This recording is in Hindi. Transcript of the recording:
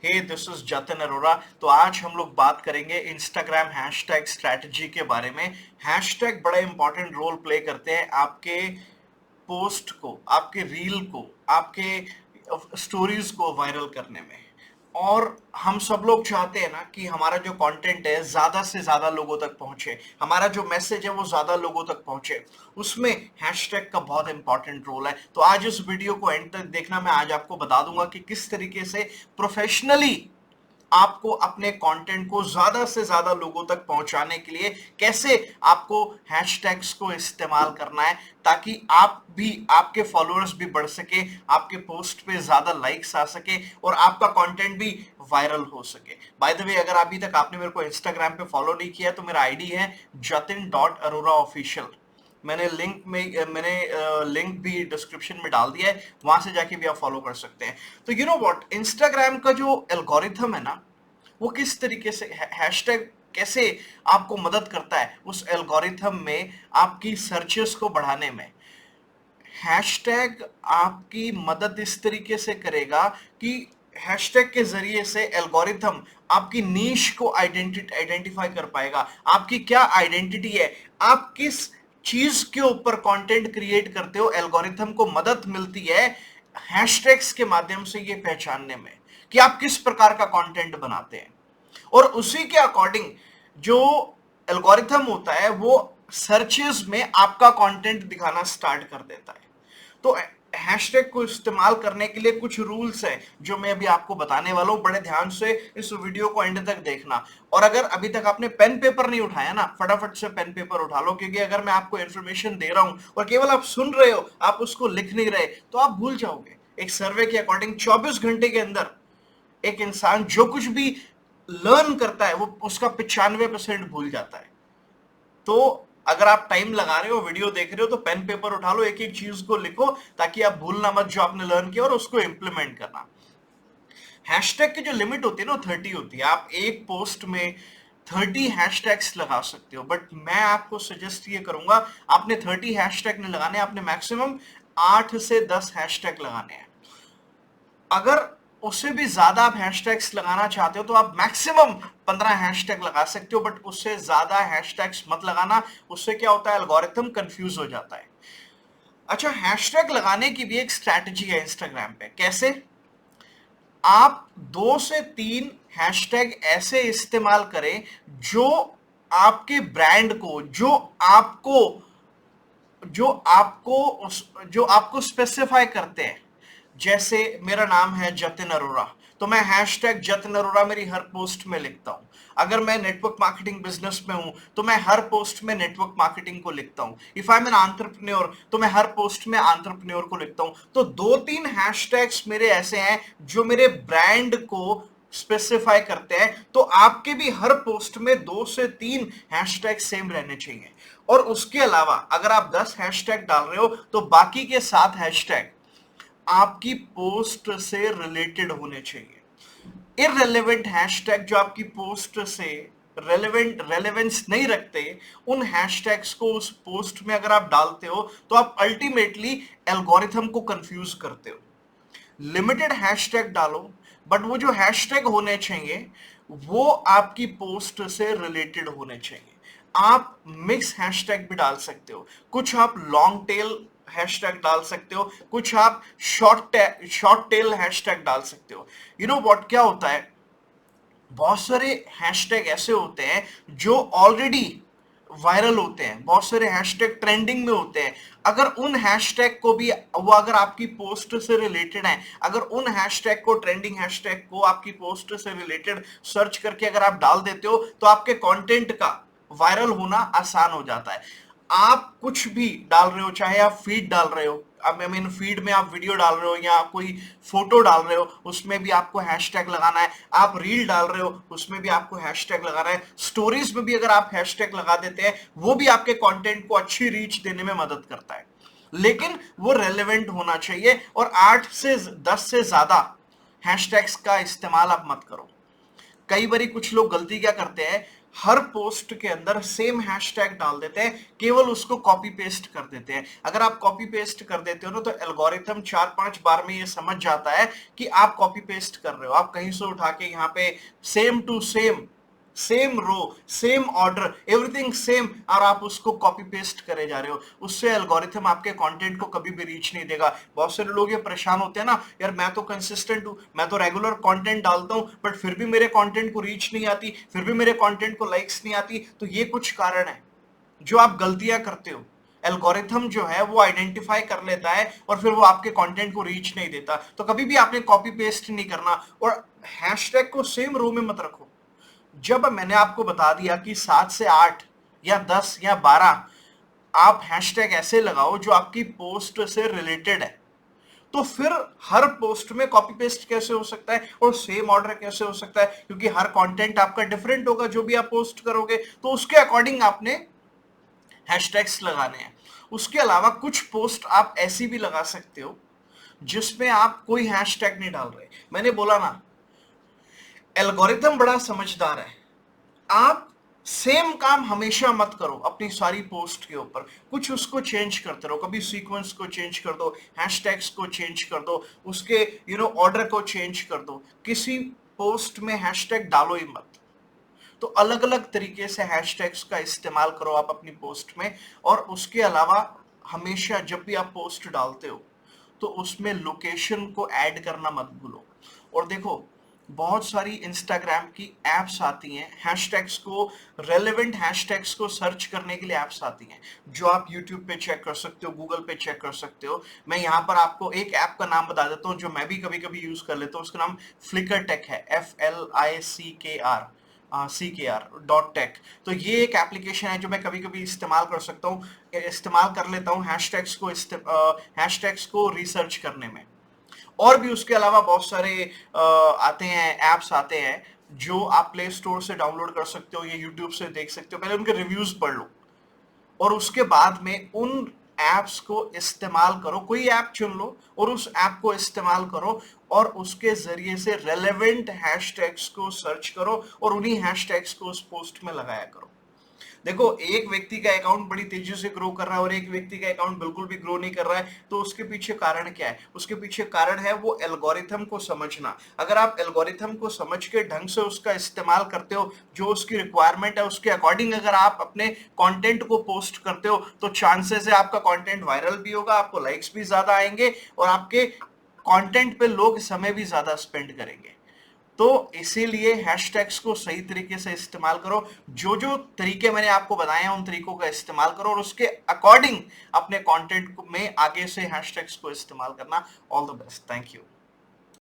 Hey this is Jatin Arora. तो आज हम लोग बात करेंगे इंस्टाग्राम हैशटैग स्ट्रैटेजी के बारे में। हैशटैग बड़ा इंपॉर्टेंट रोल प्ले करते हैं आपके पोस्ट को, आपके रील को, आपके स्टोरीज को वायरल करने में। और हम सब लोग चाहते हैं ना कि हमारा जो कंटेंट है ज्यादा से ज्यादा लोगों तक पहुंचे, हमारा जो मैसेज है वो ज्यादा लोगों तक पहुंचे। उसमें हैशटैग का बहुत इंपॉर्टेंट रोल है। तो आज इस वीडियो को एंड तक देखना। मैं आज आपको बता दूंगा कि किस तरीके से प्रोफेशनली आपको अपने कंटेंट को ज्यादा से ज्यादा लोगों तक पहुंचाने के लिए कैसे आपको हैशटैग्स को इस्तेमाल करना है, ताकि आप भी, आपके फॉलोअर्स भी बढ़ सके, आपके पोस्ट पे ज्यादा लाइक्स आ सके और आपका कंटेंट भी वायरल हो सके। बाय द वे, अगर अभी तक आपने मेरे को इंस्टाग्राम पे फॉलो नहीं किया तो मेरा आईडी है jatin.arora official। मैंने लिंक भी डिस्क्रिप्शन में डाल दिया है, वहां से जाके भी आप फॉलो कर सकते हैं। तो यू नो व्हाट, इंस्टाग्राम का जो एल्गोरिथम है ना, वो किस तरीके से हैशटैग कैसे आपको मदद करता है उस एल्गोरिथम में, आपकी सर्चेस को बढ़ाने में। हैशटैग आपकी मदद इस तरीके से करेगा कि हैशटैग के जरिए से एल्गोरिथम आपकी नीश को आइडेंटिफाई कर पाएगा। आपकी क्या आइडेंटिटी है, आप किस चीज के ऊपर कंटेंट क्रिएट करते हो, एल्गोरिथम को मदद मिलती है हैशटैग्स के माध्यम से ये पहचानने में कि आप किस प्रकार का कंटेंट बनाते हैं। और उसी के अकॉर्डिंग जो एल्गोरिथम होता है वो सर्चेस में आपका कंटेंट दिखाना स्टार्ट कर देता है। तो हैशटैग को इस्तेमाल करने के लिए कुछ रूल्स हैं जो मैं अभी आपको बताने वाला हूं। बड़े ध्यान से इस वीडियो को एंड तक देखना। और अगर अभी तक आपने पेन पेपर नहीं उठाया ना, फटाफट से पेन पेपर उठा लो, क्योंकि अगर मैं आपको इंफॉर्मेशन दे रहा हूं और केवल आप सुन रहे हो, आप उसको लिख नहीं रहे, तो आप भूल जाओगे। एक सर्वे के अकॉर्डिंग 24 घंटे के अंदर एक इंसान जो कुछ भी लर्न करता है वो उसका 95% भूल जाता है। तो अगर आप टाइम लगा रहे हो, वीडियो देख रहे हो, तो पेन पेपर उठा लो, एक एक चीज को लिखो ताकि आप भूलना मत जो आपने लर्न किया, और उसको इंप्लीमेंट करना। हैशटैग की जो लिमिट होती है ना, 30 होती है। आप एक पोस्ट में 30 हैशटैग्स लगा सकते हो, बट मैं आपको सजेस्ट ये करूंगा, आपने 30 हैशटैग नहीं लगाने, आपने मैक्सिमम 8 से 10 हैशटैग लगाने हैं। अगर उससे भी ज्यादा आप हैशटैग्स लगाना चाहते हो तो आप मैक्सिमम 15 हैशटैग लगा सकते हो, बट उससे ज्यादा हैशटैग्स मत लगाना। उससे क्या होता है, एल्गोरिथम कंफ्यूज हो जाता है। अच्छा, हैशटैग लगाने की भी एक स्ट्रैटेजी है इंस्टाग्राम पे। कैसे? आप 2 से 3 हैशटैग ऐसे इस्तेमाल करें जो आपके ब्रांड को, जो आपको स्पेसिफाई करते हैं। जैसे मेरा नाम है जतिन अरोरा, तो मैं हैशटैग जतिन अरोरा मेरी हर पोस्ट में लिखता हूं। अगर मैं नेटवर्क मार्केटिंग बिजनेस में हूं तो मैं हर पोस्ट में नेटवर्क मार्केटिंग को लिखता हूं। If I am an entrepreneur तो मैं हर पोस्ट में एंटरप्रेन्योर को लिखता हूं। तो 2-3 हैशटैग्स मेरे ऐसे हैं जो मेरे ब्रांड को स्पेसिफाई करते हैं। तो आपके भी हर पोस्ट में 2 से 3 हैशटैग सेम रहने चाहिए। और उसके अलावा अगर आप 10 हैशटैग डाल रहे हो तो बाकी के 7 हैशटैग आपकी पोस्ट से रिलेटेड होने चाहिए। इररिलेवेंट हैशटैग जो आपकी पोस्ट से रेलेवेंस नहीं रखते, उन हैशटैग्स को उस पोस्ट में अगर आप डालते हो तो आप अल्टीमेटली एल्गोरिथम को कंफ्यूज करते हो। लिमिटेड हैशटैग डालो, बट वो जो हैशटैग होने चाहिए वो आपकी पोस्ट से रिलेटेड होने चाहिए। आप मिक्स हैशटैग भी डाल सकते हो, कुछ आप लॉन्ग टेल हैशटैग डाल सकते हो, कुछ आप शॉर्ट टेल हैशटैग डाल सकते हो। यू नो व्हाट, क्या होता है, बहुत सारे हैशटैग ऐसे होते हैं जो ऑलरेडी वायरल होते हैं, बहुत सारे हैशटैग ट्रेंडिंग में होते हैं। अगर उन हैशटैग को भी, वो अगर आपकी पोस्ट से रिलेटेड है, अगर उन हैशटैग को, ट्रेंडिंग हैशटैग को आपकी पोस्ट से रिलेटेड सर्च करके अगर आप डाल देते हो तो आपके कंटेंट का वायरल होना आसान हो जाता है। आप कुछ भी डाल रहे हो, चाहे आप फीड डाल रहे हो, अब आई मीन फीड में आप वीडियो डाल रहे हो या कोई फोटो डाल रहे हो, उसमें भी आपको हैशटैग लगाना है। आप रील डाल रहे हो, उसमें भी आपको हैशटैग लगाना है। स्टोरीज में भी अगर आप हैशटैग लगा देते हैं, वो भी आपके कंटेंट को अच्छी रीच देने में मदद करता है। लेकिन वो रेलेवेंट होना चाहिए, और 8 से 10 से ज्यादा हैशटैग्स का इस्तेमाल आप मत करो। कई बार कुछ लोग गलती क्या करते हैं, हर पोस्ट के अंदर सेम हैशटैग डाल देते हैं, केवल उसको कॉपी पेस्ट कर देते हैं। अगर आप कॉपी पेस्ट कर देते हो ना तो एल्गोरिथम 4-5 बार में ये समझ जाता है कि आप कॉपी पेस्ट कर रहे हो। आप कहीं से उठा के यहाँ पे same to same, same row, same order, everything same, और आप उसको कॉपी पेस्ट करे जा रहे हो। उससे एल्गोरिथम आपके कंटेंट को कभी भी रीच नहीं देगा। बहुत सारे लोग ये परेशान होते हैं ना, यार मैं तो कंसिस्टेंट हूं, मैं तो रेगुलर कंटेंट डालता हूं, बट फिर भी मेरे कंटेंट को रीच नहीं आती, फिर भी मेरे कंटेंट को लाइक्स नहीं आती। तो ये कुछ कारण है जो आप गलतियां करते हो। एल्गोरिथम जो है वो आइडेंटिफाई कर लेता है और फिर वो आपके कंटेंट को रीच नहीं देता। तो कभी भी आपने कॉपी पेस्ट नहीं करना, और हैशटैग को सेम रो में मत रखो। जब मैंने आपको बता दिया कि 7 से 8 या 10 या 12 आप हैशटैग ऐसे लगाओ जो आपकी पोस्ट से रिलेटेड है, तो फिर हर पोस्ट में कॉपी पेस्ट कैसे हो सकता है और सेम ऑर्डर कैसे हो सकता है? क्योंकि हर कंटेंट आपका डिफरेंट होगा जो भी आप पोस्ट करोगे, तो उसके अकॉर्डिंग आपने हैशटैग्स लगाने हैं। उसके अलावा कुछ पोस्ट आप ऐसी भी लगा सकते हो जिसमें आप कोई हैशटैग नहीं डाल रहे। मैंने बोला ना, एल्गोरिथम बड़ा समझदार है। आप सेम काम हमेशा मत करो अपनी सारी पोस्ट के ऊपर, कुछ उसको चेंज करते रहो। कभी सीक्वेंस को चेंज कर दो, हैशटैग्स को चेंज कर दो, उसके ऑर्डर को चेंज कर दो। किसी पोस्ट में हैशटैग डालो ही मत। तो अलग अलग तरीके से हैशटैग्स का इस्तेमाल करो आप अपनी पोस्ट में। और उसके अलावा हमेशा जब भी आप पोस्ट डालते हो तो उसमें लोकेशन को ऐड करना मत भूलो। और देखो, बहुत सारी इंस्टाग्राम की एप्स आती हैं हैशटैग्स को, रेलेवेंट हैशटैग्स को सर्च करने के लिए एप्स आती हैं, जो आप यूट्यूब पे चेक कर सकते हो, गूगल पे चेक कर सकते हो। मैं यहाँ पर आपको एक ऐप का नाम बता देता हूँ जो मैं भी कभी कभी यूज कर लेता हूँ। उसका नाम फ्लिकर टेक है, FLICKR.tech। तो ये एक एप्लीकेशन है जो मैं कभी कभी इस्तेमाल कर सकता हूँ, इस्तेमाल कर लेता हूँ हैशटैग्स को रिसर्च करने में। और भी उसके अलावा बहुत सारे आते हैं, एप्स आते हैं जो आप प्ले स्टोर से डाउनलोड कर सकते हो या यूट्यूब से देख सकते हो। पहले उनके रिव्यूज पढ़ लो और उसके बाद में उन एप्स को इस्तेमाल करो। कोई ऐप चुन लो और उस ऐप को इस्तेमाल करो और उसके जरिए से रेलेवेंट हैशटैग्स को सर्च करो और उन्हीं हैशटैग्स को उस पोस्ट में लगाया करो। देखो, एक व्यक्ति का अकाउंट बड़ी तेजी से ग्रो कर रहा है और एक व्यक्ति का अकाउंट बिल्कुल भी ग्रो नहीं कर रहा है, तो उसके पीछे कारण क्या है? उसके पीछे कारण है वो एल्गोरिथम को समझना। अगर आप एल्गोरिथम को समझ के ढंग से उसका इस्तेमाल करते हो, जो उसकी रिक्वायरमेंट है उसके अकॉर्डिंग अगर आप अपने कंटेंट को पोस्ट करते हो, तो चांसेस है आपका कंटेंट वायरल भी होगा, आपको लाइक्स भी ज्यादा आएंगे और आपके कंटेंट पे लोग समय भी ज्यादा स्पेंड करेंगे। तो इसीलिए हैशटैग्स को सही तरीके से इस्तेमाल करो। जो जो तरीके मैंने आपको बताए हैं उन तरीकों का इस्तेमाल करो और उसके अकॉर्डिंग अपने कंटेंट में आगे से हैशटैग्स को इस्तेमाल करना। All the best, thank you.